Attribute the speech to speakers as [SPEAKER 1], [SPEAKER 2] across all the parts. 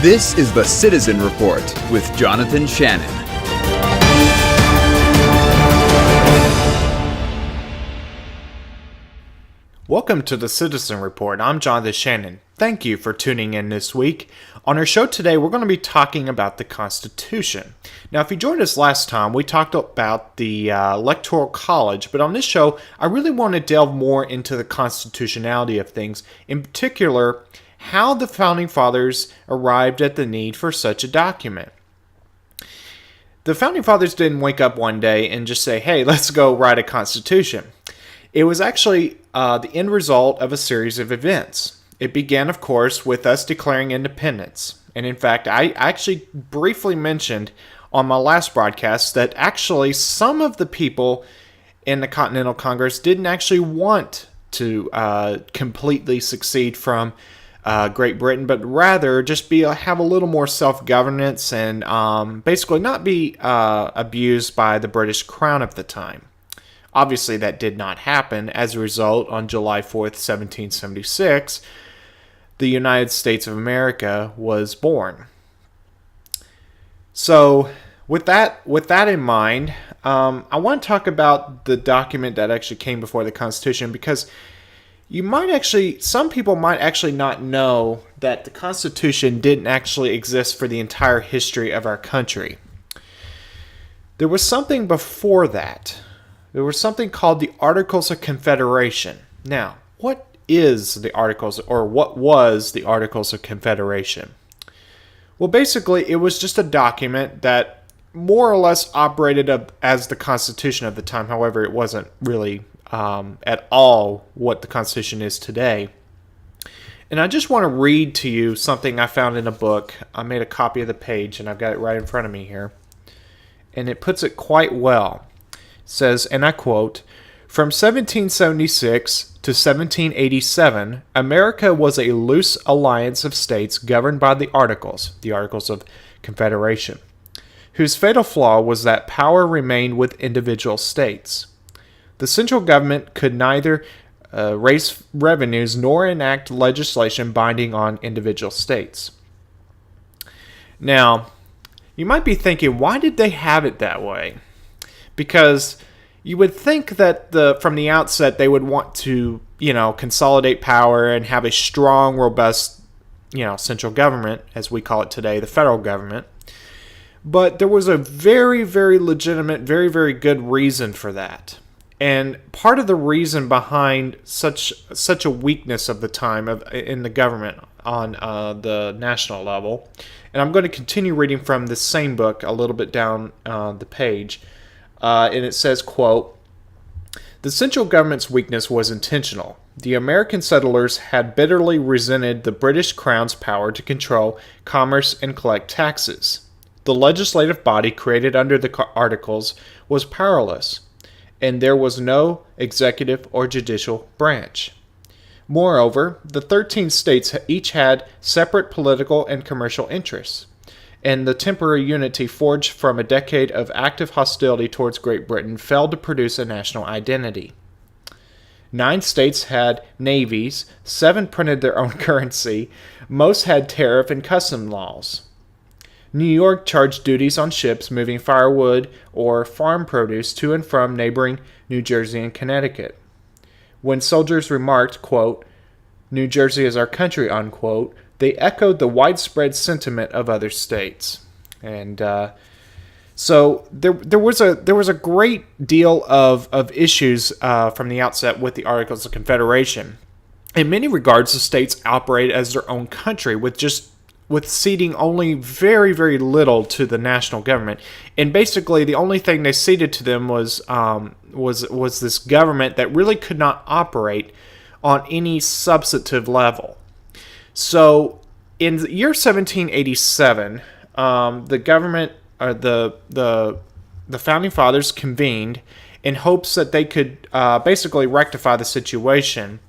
[SPEAKER 1] This is the Citizen Report with Jonathan Shannon.
[SPEAKER 2] Welcome to the Citizen Report. I'm Jonathan Shannon. Thank you for tuning in this week. On our show today, we're going to be talking about the Constitution. Now, if you joined us last time, we talked about the Electoral College, but on this show, I really want to delve more into the constitutionality of things, in particular, how the Founding Fathers arrived at the need for such a document. The Founding Fathers didn't wake up one day and just say, hey, let's go write a Constitution. It was actually the end result of a series of events. It began, of course, with us declaring independence. And in fact, I actually briefly mentioned on my last broadcast that actually some of the people in the Continental Congress didn't actually want to completely secede from Great Britain, but rather just have a little more self-governance and basically not be abused by the British Crown at the time. Obviously, that did not happen. As a result, on July 4th, 1776, the United States of America was born. So, with that in mind, I want to talk about the document that actually came before the Constitution, because some people might actually not know that the Constitution didn't actually exist for the entire history of our country. There was something before that. There was something called the Articles of Confederation. Now, what was the Articles of Confederation? Well, basically, it was just a document that more or less operated as the Constitution of the time. However, it wasn't really at all what the Constitution is today. And I just want to read to you something I found in a book. I made a copy of the page, and I've got it right in front of me here. And it puts it quite well. It says, and I quote, "From 1776 to 1787, America was a loose alliance of states governed by the Articles of Confederation, whose fatal flaw was that power remained with individual states. The central government could neither raise revenues nor enact legislation binding on individual states." Now, you might be thinking, why did they have it that way? Because you would think that from the outset they would want to, consolidate power and have a strong, robust, central government, as we call it today, the federal government. But there was a very, very legitimate, very, very good reason for that. And part of the reason behind such a weakness of the time in the government on the national level, and I'm going to continue reading from the same book a little bit down the page, and it says, quote, "The central government's weakness was intentional. The American settlers had bitterly resented the British Crown's power to control commerce and collect taxes. The legislative body created under the Articles was powerless, and there was no executive or judicial branch. Moreover, the 13 states each had separate political and commercial interests, and the temporary unity forged from a decade of active hostility towards Great Britain failed to produce a national identity. 9 states had navies, 7 printed their own currency, most had tariff and custom laws. New York charged duties on ships moving firewood or farm produce to and from neighboring New Jersey and Connecticut. When soldiers remarked, quote, 'New Jersey is our country,' unquote, they echoed the widespread sentiment of other states." And so there was a great deal of issues from the outset with the Articles of Confederation. In many regards, the states operate as their own country with ceding only very, very little to the national government. And basically, the only thing they ceded to them was this government that really could not operate on any substantive level. So, in the year 1787, the government, or the Founding Fathers, convened in hopes that they could basically rectify the situation.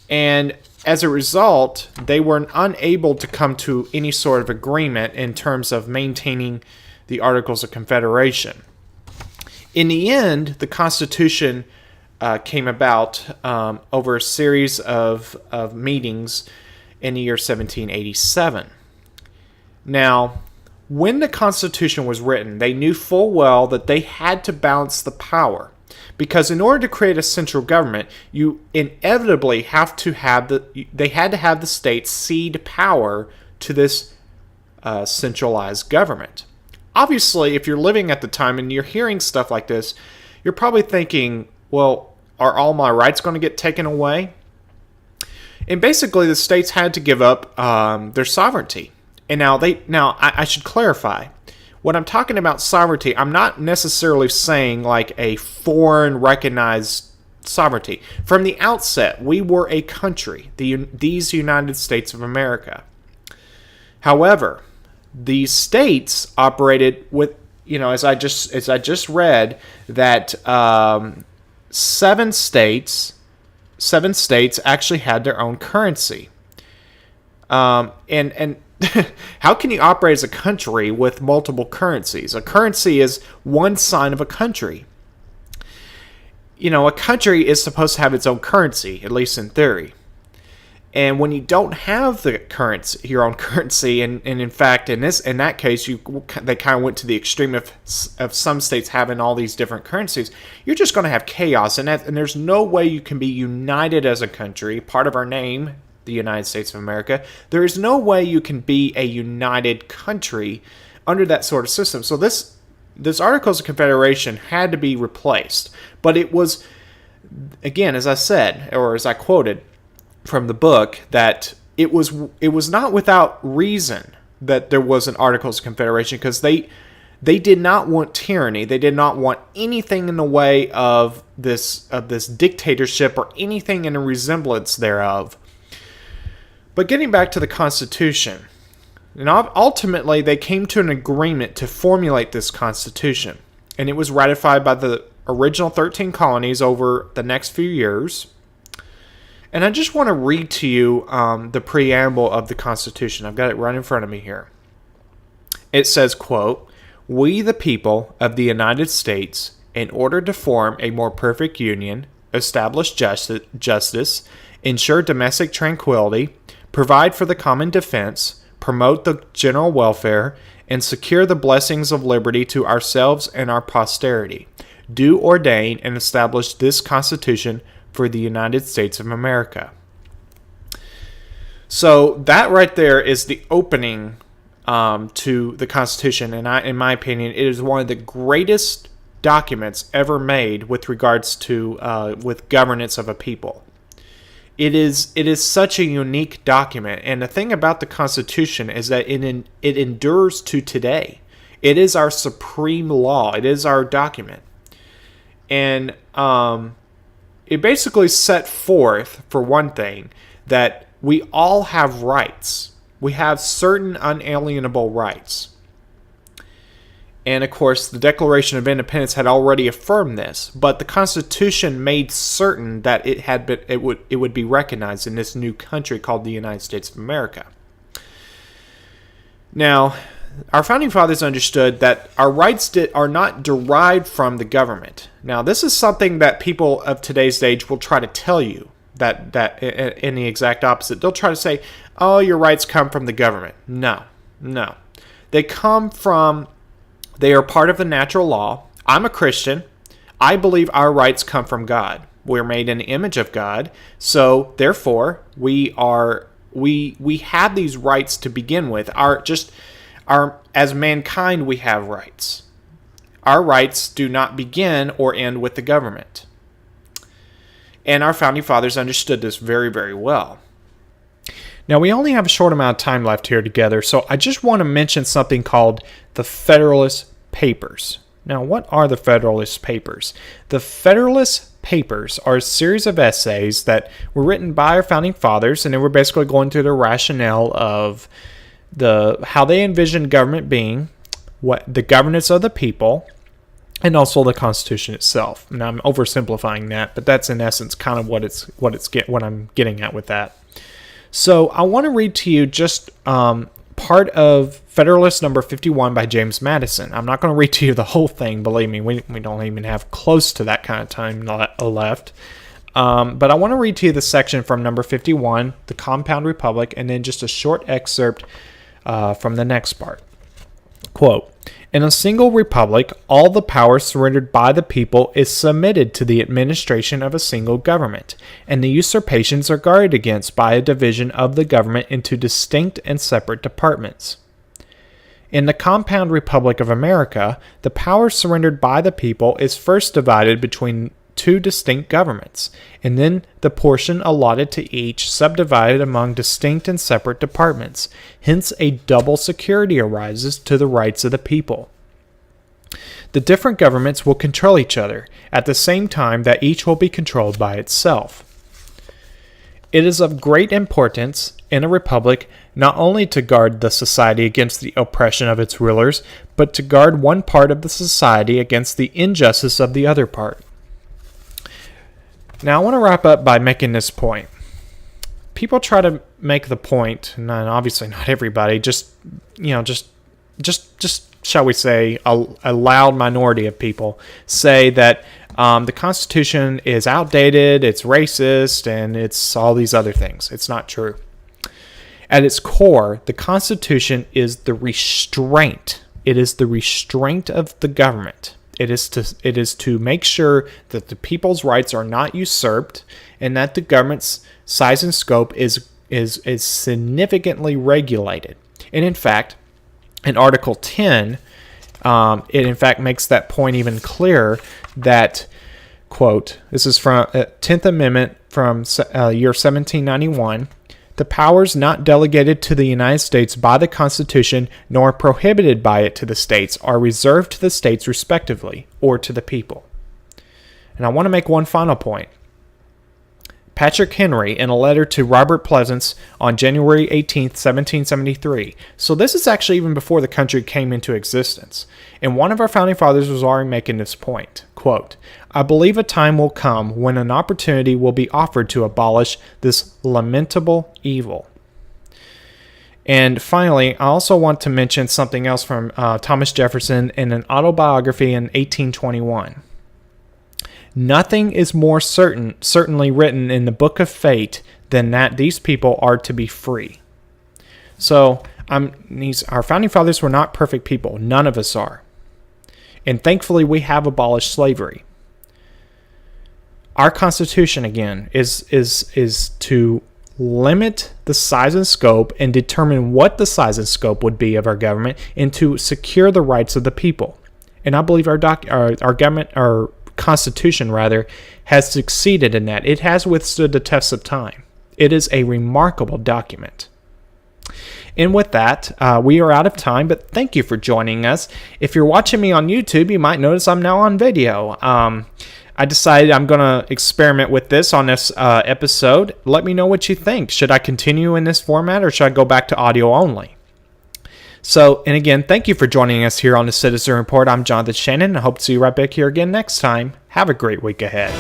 [SPEAKER 2] And as a result, they were unable to come to any sort of agreement in terms of maintaining the Articles of Confederation. In the end, the Constitution came about over a series of meetings in the year 1787. Now, when the Constitution was written, they knew full well that they had to balance the power. Because in order to create a central government, you inevitably they had to have the states cede power to this centralized government. Obviously, if you're living at the time and you're hearing stuff like this, you're probably thinking, well, are all my rights going to get taken away? And basically, the states had to give up their sovereignty. And now I should clarify. When I'm talking about sovereignty, I'm not necessarily saying like a foreign recognized sovereignty. From the outset, we were a country, these United States of America. Several these states operated with, as I just read, that seven states actually had their own currency. And how can you operate as a country with multiple currencies? A currency is one sign of a country. A country is supposed to have its own currency, at least in theory. And when you don't have your own currency, and in fact, in that case, they kind of went to the extreme of some states having all these different currencies. You're just going to have chaos, and there's no way you can be united as a country. Part of our name, the United States of America, there is no way you can be a united country under that sort of system. So this Articles of Confederation had to be replaced, but it was, again, as I said, or as I quoted from the book, that it was not without reason that there was an Articles of Confederation, because they did not want tyranny. They did not want anything in the way of this dictatorship or anything in a resemblance thereof. But getting back to the Constitution, and ultimately they came to an agreement to formulate this Constitution, and it was ratified by the original 13 colonies over the next few years. And I just want to read to you the preamble of the Constitution. I've got it right in front of me here. It says, quote, "We, the people of the United States, in order to form a more perfect union, establish justice, ensure domestic tranquility, provide for the common defense, promote the general welfare, and secure the blessings of liberty to ourselves and our posterity, do ordain and establish this Constitution for the United States of America." So that right there is the opening to the Constitution, and in my opinion, it is one of the greatest documents ever made with regards to with governance of a people. It is such a unique document, and the thing about the Constitution is that it endures to today. It is our supreme law. It is our document, and it basically set forth, for one thing, that we all have rights. We have certain unalienable rights. And of course, the Declaration of Independence had already affirmed this, but the Constitution made certain that it would be recognized in this new country called the United States of America. Now, our founding fathers understood that our rights are not derived from the government. Now, this is something that people of today's age will try to tell you, that in the exact opposite. They'll try to say, "Oh, your rights come from the government." No. They are part of the natural law. I'm a Christian. I believe our rights come from God. We're made in the image of God, so therefore we have these rights to begin with. As mankind, we have rights. Our rights do not begin or end with the government. And our founding fathers understood this very, very well. Now, we only have a short amount of time left here together, so I just want to mention something called the Federalist Papers. Now, what are the Federalist Papers? The Federalist Papers are a series of essays that were written by our founding fathers, and they were basically going through the rationale of how they envisioned government being, what the governance of the people, and also the Constitution itself. Now, I'm oversimplifying that, but that's in essence kind of what I'm getting at with that. So I want to read to you just part of Federalist number 51 by James Madison. I'm not going to read to you the whole thing, believe me. We don't even have close to that kind of time left. But I want to read to you the section from number 51, the Compound Republic, and then just a short excerpt from the next part. Quote, in a single republic, all the power surrendered by the people is submitted to the administration of a single government, and the usurpations are guarded against by a division of the government into distinct and separate departments. In the compound Republic of America, the power surrendered by the people is first divided between two distinct governments, and then the portion allotted to each subdivided among distinct and separate departments. Hence, a double security arises to the rights of the people. The different governments will control each other, at the same time that each will be controlled by itself. It is of great importance in a republic not only to guard the society against the oppression of its rulers, but to guard one part of the society against the injustice of the other part. Now, I want to wrap up by making this point. People try to make the point, and obviously not everybody, just shall we say, a loud minority of people say that the Constitution is outdated, it's racist, and it's all these other things. It's not true. At its core, the Constitution is the restraint. It is the restraint of the government. It is to make sure that the people's rights are not usurped, and that the government's size and scope is significantly regulated. And in fact, in Article 10, it in fact makes that point even clearer that, quote, this is from 10th Amendment from year 1791, the powers not delegated to the United States by the Constitution nor prohibited by it to the states are reserved to the states respectively, or to the people. And I want to make one final point. Patrick Henry, in a letter to Robert Pleasance on January 18th, 1773. So this is actually even before the country came into existence. And one of our founding fathers was already making this point. Quote, I believe a time will come when an opportunity will be offered to abolish this lamentable evil. And finally, I also want to mention something else from Thomas Jefferson in an autobiography in 1821. Nothing is more certainly written in the book of fate than that these people are to be free. So, our founding fathers were not perfect people. None of us are. And thankfully, we have abolished slavery. Our Constitution, again, is to limit the size and scope and determine what the size and scope would be of our government, and to secure the rights of the people. And I believe our government, our Constitution rather, has succeeded in that. It has withstood the test of time. It is a remarkable document. And with that, we are out of time, but thank you for joining us. If you're watching me on YouTube, you might notice I'm now on video. I decided I'm going to experiment with this on this episode. Let me know what you think. Should I continue in this format, or should I go back to audio only? So, and again, thank you for joining us here on the Citizen Report. I'm Jonathan Shannon. I hope to see you right back here again next time. Have a great week ahead.